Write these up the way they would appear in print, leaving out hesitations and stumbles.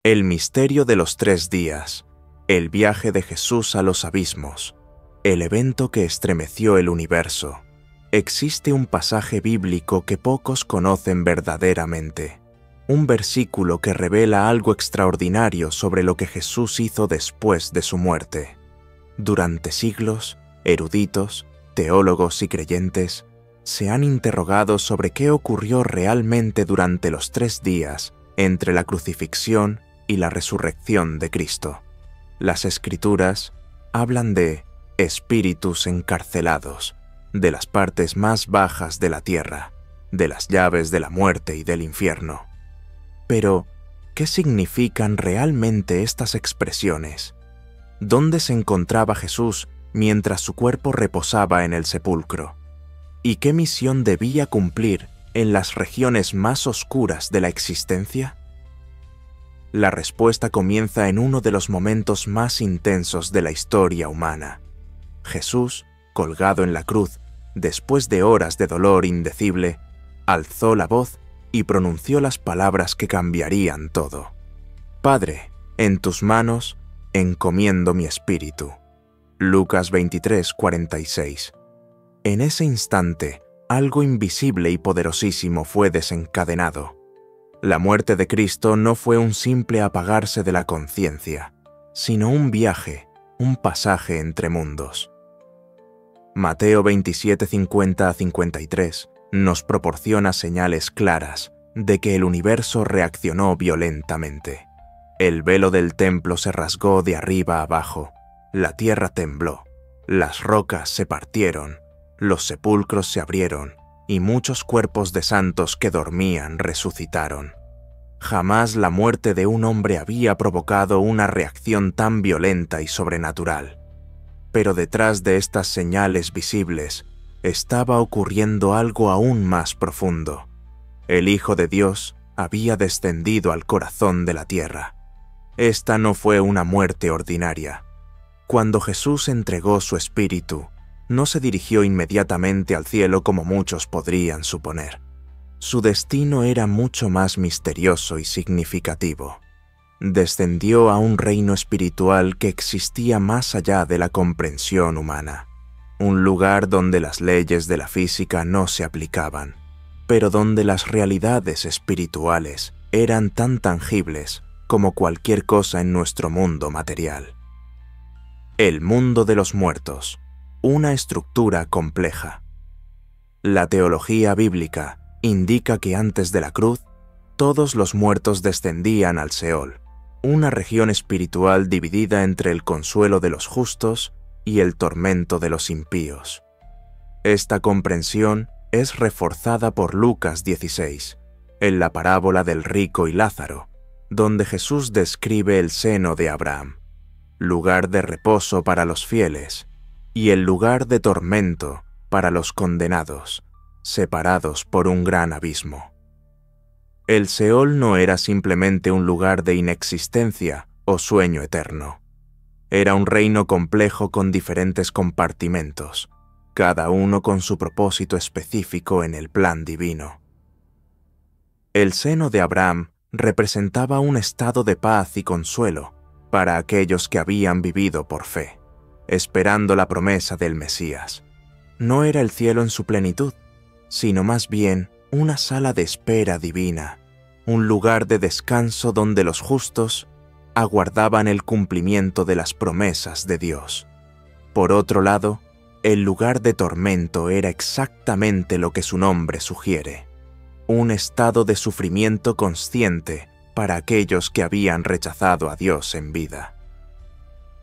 El misterio de los 3 días, el viaje de Jesús a los abismos, el evento que estremeció el universo. Existe un pasaje bíblico que pocos conocen verdaderamente, un versículo que revela algo extraordinario sobre lo que Jesús hizo después de su muerte. Durante siglos, eruditos, teólogos y creyentes se han interrogado sobre qué ocurrió realmente durante los 3 días entre la crucifixión y la resurrección de Cristo. Las Escrituras hablan de espíritus encarcelados, de las partes más bajas de la tierra, de las llaves de la muerte y del infierno. Pero, ¿qué significan realmente estas expresiones? ¿Dónde se encontraba Jesús mientras su cuerpo reposaba en el sepulcro? ¿Y qué misión debía cumplir en las regiones más oscuras de la existencia? La respuesta comienza en uno de los momentos más intensos de la historia humana. Jesús, colgado en la cruz, después de horas de dolor indecible, alzó la voz y pronunció las palabras que cambiarían todo. Padre, en tus manos encomiendo mi espíritu. Lucas 23:46. En ese instante, algo invisible y poderosísimo fue desencadenado. La muerte de Cristo no fue un simple apagarse de la conciencia, sino un viaje, un pasaje entre mundos. Mateo 27:50-53 nos proporciona señales claras de que el universo reaccionó violentamente. El velo del templo se rasgó de arriba a abajo, la tierra tembló, las rocas se partieron, los sepulcros se abrieron y muchos cuerpos de santos que dormían resucitaron. Jamás la muerte de un hombre había provocado una reacción tan violenta y sobrenatural. Pero detrás de estas señales visibles estaba ocurriendo algo aún más profundo. El Hijo de Dios había descendido al corazón de la tierra. Esta no fue una muerte ordinaria. Cuando Jesús entregó su espíritu, no se dirigió inmediatamente al cielo como muchos podrían suponer. Su destino era mucho más misterioso y significativo. Descendió a un reino espiritual que existía más allá de la comprensión humana, un lugar donde las leyes de la física no se aplicaban, pero donde las realidades espirituales eran tan tangibles como cualquier cosa en nuestro mundo material. El mundo de los muertos, una estructura compleja. La teología bíblica indica que antes de la cruz, todos los muertos descendían al Seol, una región espiritual dividida entre el consuelo de los justos y el tormento de los impíos. Esta comprensión es reforzada por Lucas 16, en la parábola del rico y Lázaro, donde Jesús describe el seno de Abraham, lugar de reposo para los fieles, y el lugar de tormento para los condenados, separados por un gran abismo. El Seol no era simplemente un lugar de inexistencia o sueño eterno. Era un reino complejo con diferentes compartimentos, cada uno con su propósito específico en el plan divino. El seno de Abraham representaba un estado de paz y consuelo para aquellos que habían vivido por fe, esperando la promesa del Mesías. No era el cielo en su plenitud, sino más bien una sala de espera divina, un lugar de descanso donde los justos aguardaban el cumplimiento de las promesas de Dios. Por otro lado, el lugar de tormento era exactamente lo que su nombre sugiere, un estado de sufrimiento consciente para aquellos que habían rechazado a Dios en vida.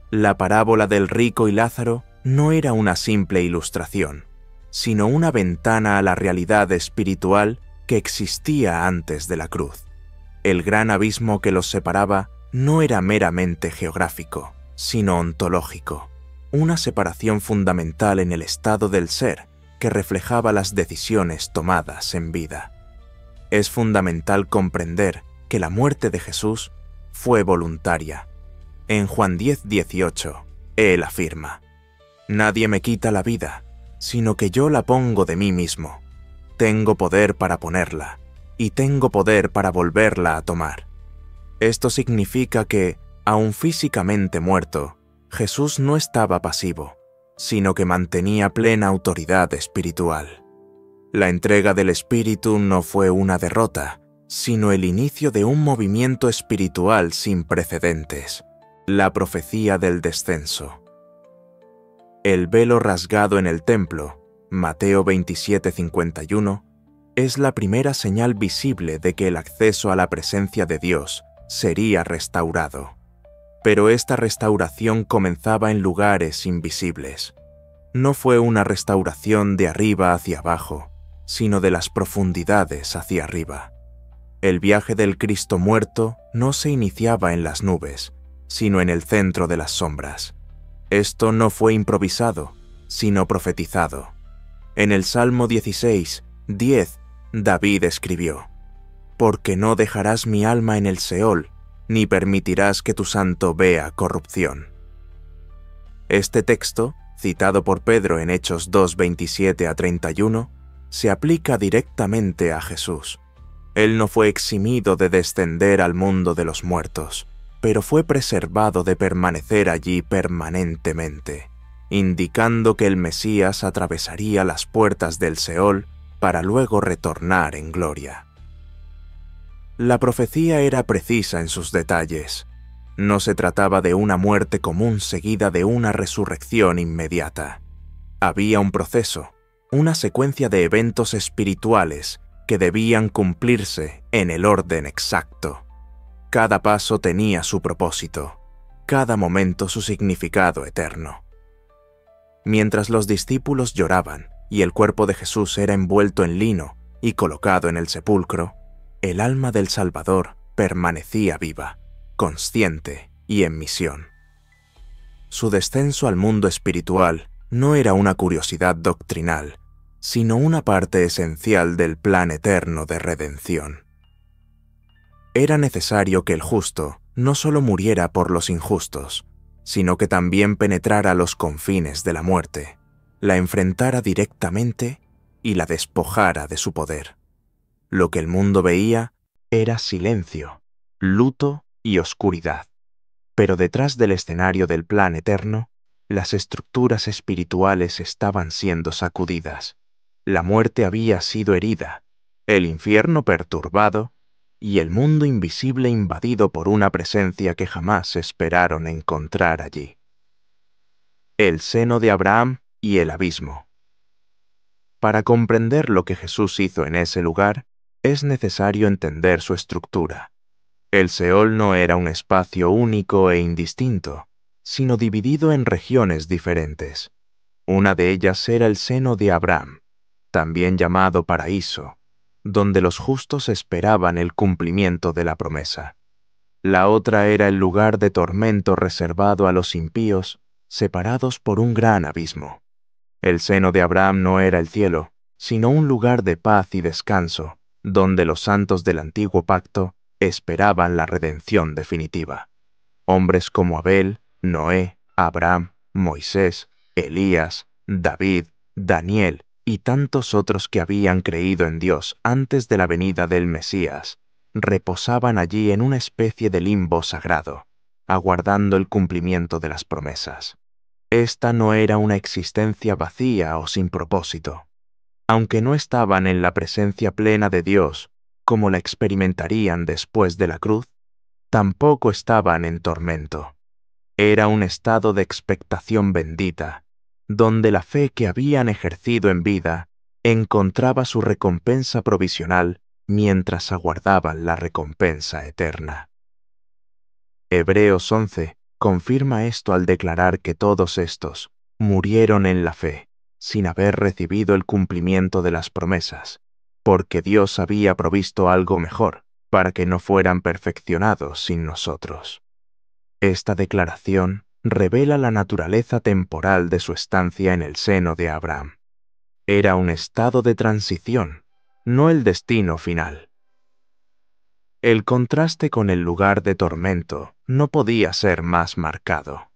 La parábola del rico y Lázaro no era una simple ilustración, sino una ventana a la realidad espiritual que existía antes de la cruz. El gran abismo que los separaba no era meramente geográfico, sino ontológico, una separación fundamental en el estado del ser que reflejaba las decisiones tomadas en vida. Es fundamental comprender que la muerte de Jesús fue voluntaria. En Juan 10:18, Él afirma: «Nadie me quita la vida, sino que yo la pongo de mí mismo. Tengo poder para ponerla, y tengo poder para volverla a tomar». Esto significa que, aun físicamente muerto, Jesús no estaba pasivo, sino que mantenía plena autoridad espiritual. La entrega del Espíritu no fue una derrota, sino el inicio de un movimiento espiritual sin precedentes, la profecía del descenso. El velo rasgado en el templo, Mateo 27:51, es la primera señal visible de que el acceso a la presencia de Dios sería restaurado. Pero esta restauración comenzaba en lugares invisibles. No fue una restauración de arriba hacia abajo, sino de las profundidades hacia arriba. El viaje del Cristo muerto no se iniciaba en las nubes, sino en el centro de las sombras. Esto no fue improvisado, sino profetizado. En el Salmo 16:10, David escribió: «Porque no dejarás mi alma en el Seol, ni permitirás que tu santo vea corrupción». Este texto, citado por Pedro en Hechos 2:27-31, se aplica directamente a Jesús. Él no fue eximido de descender al mundo de los muertos, pero fue preservado de permanecer allí permanentemente, indicando que el Mesías atravesaría las puertas del Seol para luego retornar en gloria. La profecía era precisa en sus detalles. No se trataba de una muerte común seguida de una resurrección inmediata. Había un proceso, una secuencia de eventos espirituales que debían cumplirse en el orden exacto. Cada paso tenía su propósito, cada momento su significado eterno. Mientras los discípulos lloraban y el cuerpo de Jesús era envuelto en lino y colocado en el sepulcro, el alma del Salvador permanecía viva, consciente y en misión. Su descenso al mundo espiritual no era una curiosidad doctrinal, sino una parte esencial del plan eterno de redención. Era necesario que el justo no solo muriera por los injustos, sino que también penetrara los confines de la muerte, la enfrentara directamente y la despojara de su poder. Lo que el mundo veía era silencio, luto y oscuridad. Pero detrás del escenario del plan eterno, las estructuras espirituales estaban siendo sacudidas. La muerte había sido herida, el infierno perturbado y el mundo invisible invadido por una presencia que jamás esperaron encontrar allí. El seno de Abraham y el abismo. Para comprender lo que Jesús hizo en ese lugar, es necesario entender su estructura. El Seol no era un espacio único e indistinto, sino dividido en regiones diferentes. Una de ellas era el seno de Abraham, también llamado paraíso, donde los justos esperaban el cumplimiento de la promesa. La otra era el lugar de tormento reservado a los impíos, separados por un gran abismo. El seno de Abraham no era el cielo, sino un lugar de paz y descanso, donde los santos del antiguo pacto esperaban la redención definitiva. Hombres como Abel, Noé, Abraham, Moisés, Elías, David, Daniel y tantos otros que habían creído en Dios antes de la venida del Mesías, reposaban allí en una especie de limbo sagrado, aguardando el cumplimiento de las promesas. Esta no era una existencia vacía o sin propósito. Aunque no estaban en la presencia plena de Dios, como la experimentarían después de la cruz, tampoco estaban en tormento. Era un estado de expectación bendita, donde la fe que habían ejercido en vida encontraba su recompensa provisional mientras aguardaban la recompensa eterna. Hebreos 11 confirma esto al declarar que todos estos murieron en la fe, sin haber recibido el cumplimiento de las promesas, porque Dios había provisto algo mejor, para que no fueran perfeccionados sin nosotros. Esta declaración revela la naturaleza temporal de su estancia en el seno de Abraham. Era un estado de transición, no el destino final. El contraste con el lugar de tormento no podía ser más marcado.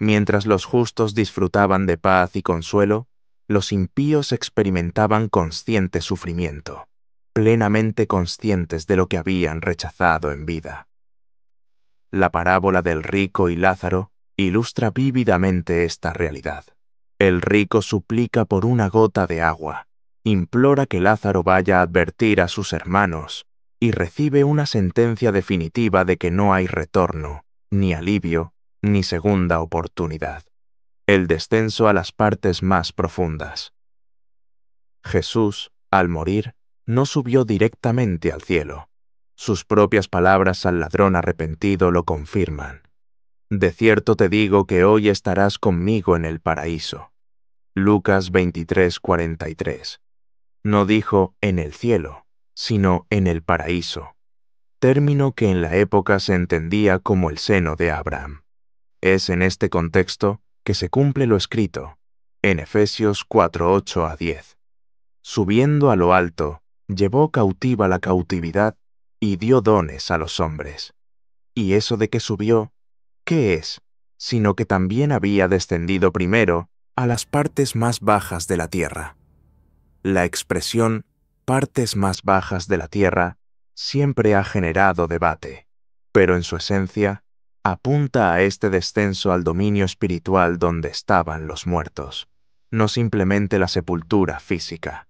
Mientras los justos disfrutaban de paz y consuelo, los impíos experimentaban consciente sufrimiento, plenamente conscientes de lo que habían rechazado en vida. La parábola del rico y Lázaro ilustra vívidamente esta realidad. El rico suplica por una gota de agua, implora que Lázaro vaya a advertir a sus hermanos y recibe una sentencia definitiva de que no hay retorno, ni alivio, ni segunda oportunidad. El descenso a las partes más profundas. Jesús, al morir, no subió directamente al cielo. Sus propias palabras al ladrón arrepentido lo confirman. De cierto te digo que hoy estarás conmigo en el paraíso. Lucas 23:43. No dijo en el cielo, sino en el paraíso, término que en la época se entendía como el seno de Abraham. Es en este contexto que se cumple lo escrito, en Efesios 4:8-10. Subiendo a lo alto, llevó cautiva la cautividad y dio dones a los hombres. ¿Y eso de que subió, qué es? Sino que también había descendido primero a las partes más bajas de la tierra. La expresión partes más bajas de la tierra siempre ha generado debate, pero en su esencia apunta a este descenso al dominio espiritual donde estaban los muertos, no simplemente la sepultura física.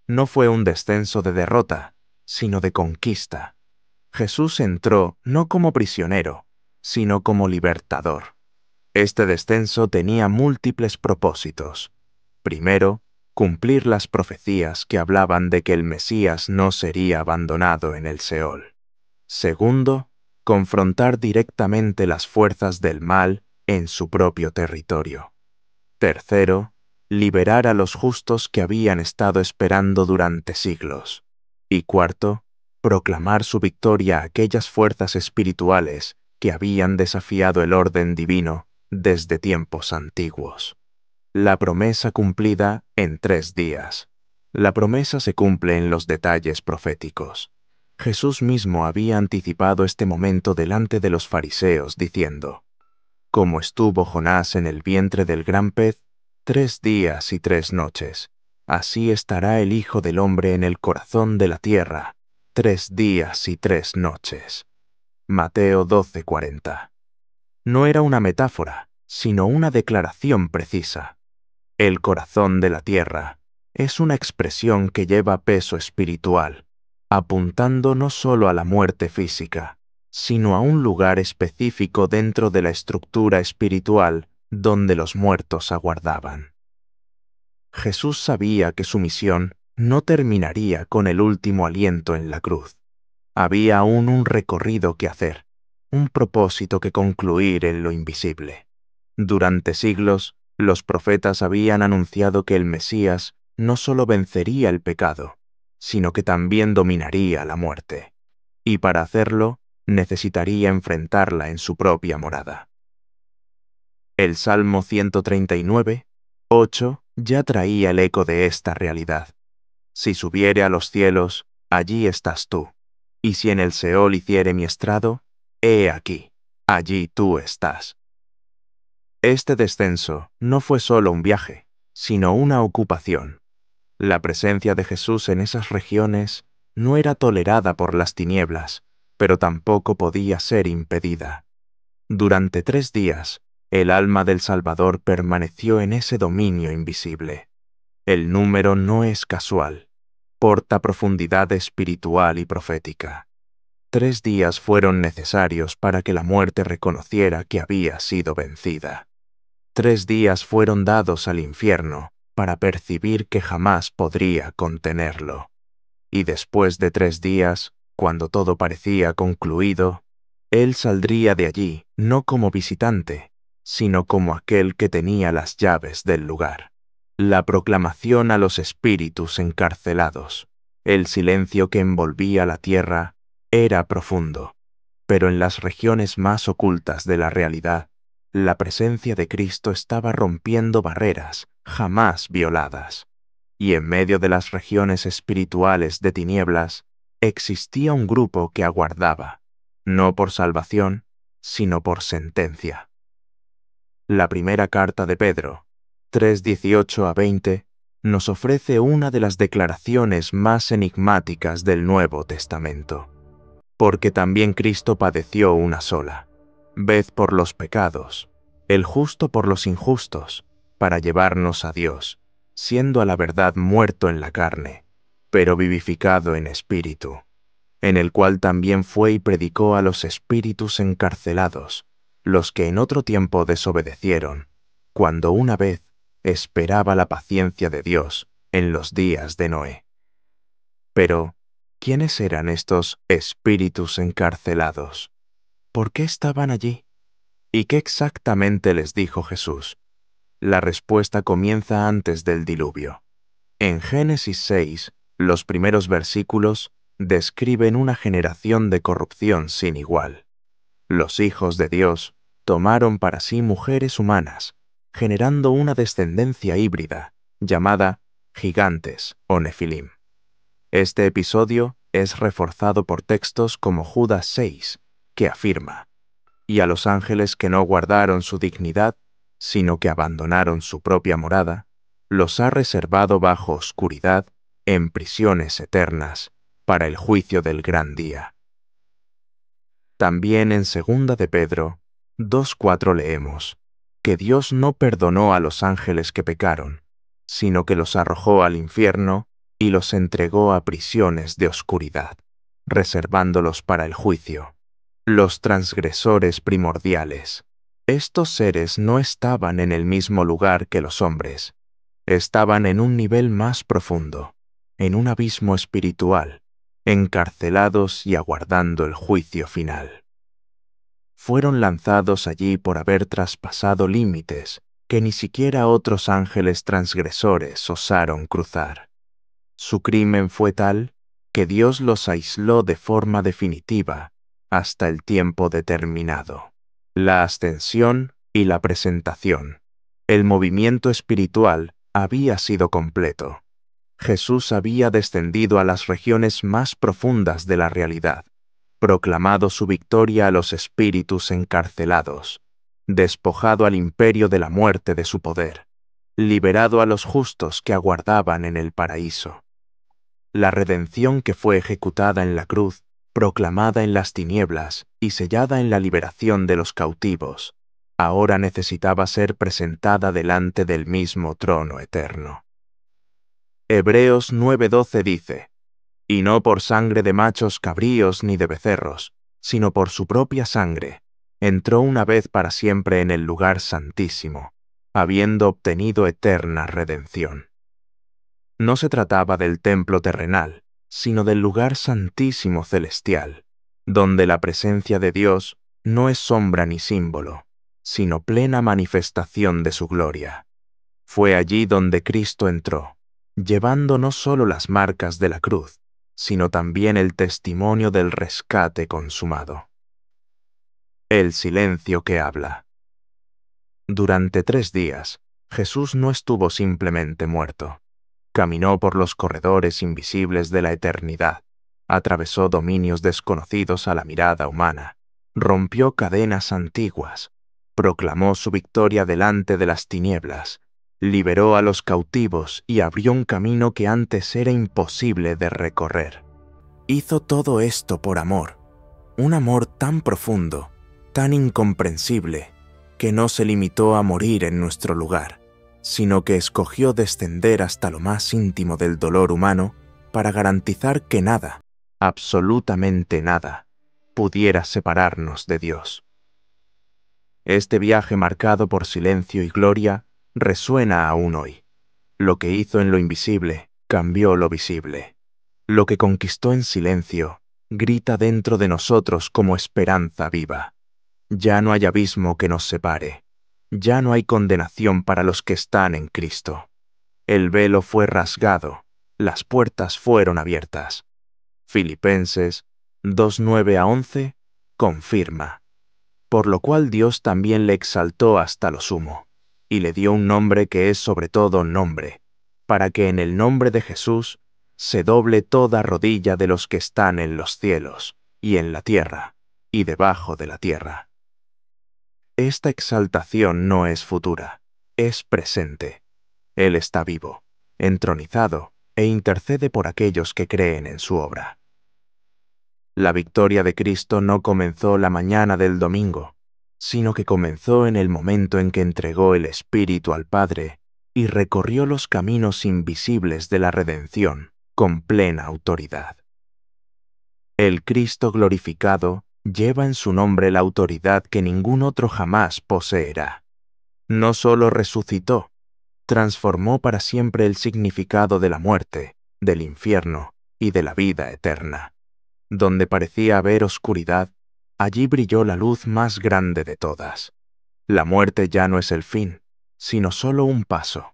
No fue un descenso de derrota, sino de conquista. Jesús entró no como prisionero, sino como libertador. Este descenso tenía múltiples propósitos. Primero, cumplir las profecías que hablaban de que el Mesías no sería abandonado en el Seol. Segundo, confrontar directamente las fuerzas del mal en su propio territorio. Tercero, liberar a los justos que habían estado esperando durante siglos. Y cuarto, proclamar su victoria a aquellas fuerzas espirituales que habían desafiado el orden divino desde tiempos antiguos. La promesa cumplida en 3 días. La promesa se cumple en los detalles proféticos. Jesús mismo había anticipado este momento delante de los fariseos diciendo: como estuvo Jonás en el vientre del gran pez, 3 días y 3 noches, así estará el Hijo del Hombre en el corazón de la tierra, 3 días y 3 noches. Mateo 12:40. No era una metáfora, sino una declaración precisa. El corazón de la tierra es una expresión que lleva peso espiritual, apuntando no solo a la muerte física, sino a un lugar específico dentro de la estructura espiritual donde los muertos aguardaban. Jesús sabía que su misión no terminaría con el último aliento en la cruz. Había aún un recorrido que hacer, un propósito que concluir en lo invisible. Durante siglos, los profetas habían anunciado que el Mesías no solo vencería el pecado, sino que también dominaría la muerte. Y para hacerlo, necesitaría enfrentarla en su propia morada. El Salmo 139:8 ya traía el eco de esta realidad. Si subiere a los cielos, allí estás tú. Y si en el Seol hiciere mi estrado, he aquí, allí tú estás. Este descenso no fue solo un viaje, sino una ocupación. La presencia de Jesús en esas regiones no era tolerada por las tinieblas, pero tampoco podía ser impedida. Durante 3 días, el alma del Salvador permaneció en ese dominio invisible. El número no es casual, porta profundidad espiritual y profética. 3 días fueron necesarios para que la muerte reconociera que había sido vencida. 3 días fueron dados al infierno para percibir que jamás podría contenerlo. Y después de 3 días, cuando todo parecía concluido, él saldría de allí no como visitante, sino como aquel que tenía las llaves del lugar. La proclamación a los espíritus encarcelados, el silencio que envolvía la tierra, era profundo, pero en las regiones más ocultas de la realidad, la presencia de Cristo estaba rompiendo barreras jamás violadas. Y en medio de las regiones espirituales de tinieblas, existía un grupo que aguardaba, no por salvación, sino por sentencia. La primera carta de Pedro, 3:18-20, nos ofrece una de las declaraciones más enigmáticas del Nuevo Testamento. Porque también Cristo padeció una sola, ved por los pecados, el justo por los injustos, para llevarnos a Dios, siendo a la verdad muerto en la carne, pero vivificado en espíritu, en el cual también fue y predicó a los espíritus encarcelados, los que en otro tiempo desobedecieron, cuando una vez esperaba la paciencia de Dios en los días de Noé. Pero, ¿quiénes eran estos espíritus encarcelados? ¿Por qué estaban allí? ¿Y qué exactamente les dijo Jesús? La respuesta comienza antes del diluvio. En Génesis 6, los primeros versículos describen una generación de corrupción sin igual. Los hijos de Dios tomaron para sí mujeres humanas, generando una descendencia híbrida, llamada gigantes o nefilim. Este episodio es reforzado por textos como Judas 6, que afirma: y a los ángeles que no guardaron su dignidad, sino que abandonaron su propia morada, los ha reservado bajo oscuridad, en prisiones eternas, para el juicio del gran día. También en 2 de Pedro 2:4 leemos que Dios no perdonó a los ángeles que pecaron, sino que los arrojó al infierno y los entregó a prisiones de oscuridad, reservándolos para el juicio. Los transgresores primordiales. Estos seres no estaban en el mismo lugar que los hombres. Estaban en un nivel más profundo, en un abismo espiritual, encarcelados y aguardando el juicio final. Fueron lanzados allí por haber traspasado límites que ni siquiera otros ángeles transgresores osaron cruzar. Su crimen fue tal que Dios los aisló de forma definitiva hasta el tiempo determinado. La ascensión y la presentación. El movimiento espiritual había sido completo. Jesús había descendido a las regiones más profundas de la realidad, proclamado su victoria a los espíritus encarcelados, despojado al imperio de la muerte de su poder, liberado a los justos que aguardaban en el paraíso. La redención que fue ejecutada en la cruz, proclamada en las tinieblas y sellada en la liberación de los cautivos, ahora necesitaba ser presentada delante del mismo trono eterno. Hebreos 9:12 dice: y no por sangre de machos cabríos ni de becerros, sino por su propia sangre, entró una vez para siempre en el lugar santísimo, habiendo obtenido eterna redención. No se trataba del templo terrenal, sino del lugar santísimo celestial, donde la presencia de Dios no es sombra ni símbolo, sino plena manifestación de su gloria. Fue allí donde Cristo entró, llevando no solo las marcas de la cruz, sino también el testimonio del rescate consumado. El silencio que habla. Durante 3 días, Jesús no estuvo simplemente muerto. Caminó por los corredores invisibles de la eternidad, atravesó dominios desconocidos a la mirada humana, rompió cadenas antiguas, proclamó su victoria delante de las tinieblas, liberó a los cautivos y abrió un camino que antes era imposible de recorrer. Hizo todo esto por amor, un amor tan profundo, tan incomprensible, que no se limitó a morir en nuestro lugar, sino que escogió descender hasta lo más íntimo del dolor humano para garantizar que nada, absolutamente nada, pudiera separarnos de Dios. Este viaje marcado por silencio y gloria resuena aún hoy. Lo que hizo en lo invisible cambió lo visible. Lo que conquistó en silencio grita dentro de nosotros como esperanza viva. Ya no hay abismo que nos separe. Ya no hay condenación para los que están en Cristo. El velo fue rasgado, las puertas fueron abiertas. Filipenses 2:9-11 confirma. Por lo cual Dios también le exaltó hasta lo sumo, y le dio un nombre que es sobre todo nombre, para que en el nombre de Jesús se doble toda rodilla de los que están en los cielos, y en la tierra, y debajo de la tierra. Esta exaltación no es futura, es presente. Él está vivo, entronizado, e intercede por aquellos que creen en su obra. La victoria de Cristo no comenzó la mañana del domingo, sino que comenzó en el momento en que entregó el Espíritu al Padre y recorrió los caminos invisibles de la redención con plena autoridad. El Cristo glorificado lleva en su nombre la autoridad que ningún otro jamás poseerá. No solo resucitó, transformó para siempre el significado de la muerte, del infierno y de la vida eterna. Donde parecía haber oscuridad, allí brilló la luz más grande de todas. La muerte ya no es el fin, sino solo un paso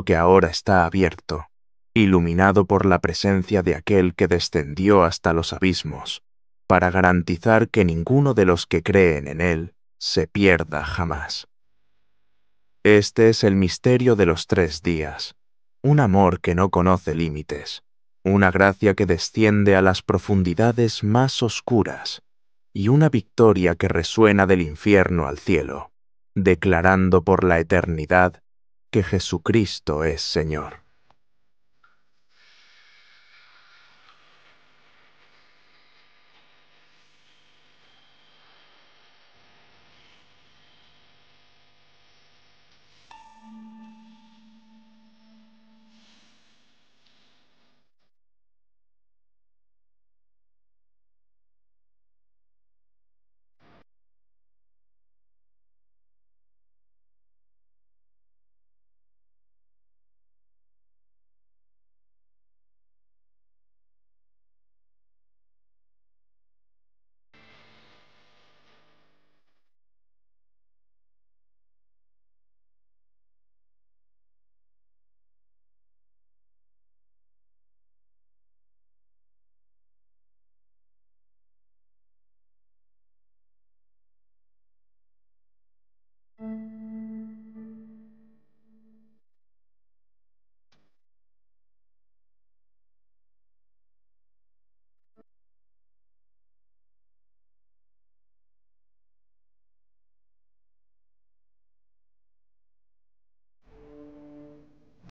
que ahora está abierto, iluminado por la presencia de aquel que descendió hasta los abismos, para garantizar que ninguno de los que creen en él se pierda jamás. Este es el misterio de los 3 días, un amor que no conoce límites, una gracia que desciende a las profundidades más oscuras y una victoria que resuena del infierno al cielo, declarando por la eternidad que Jesucristo es Señor.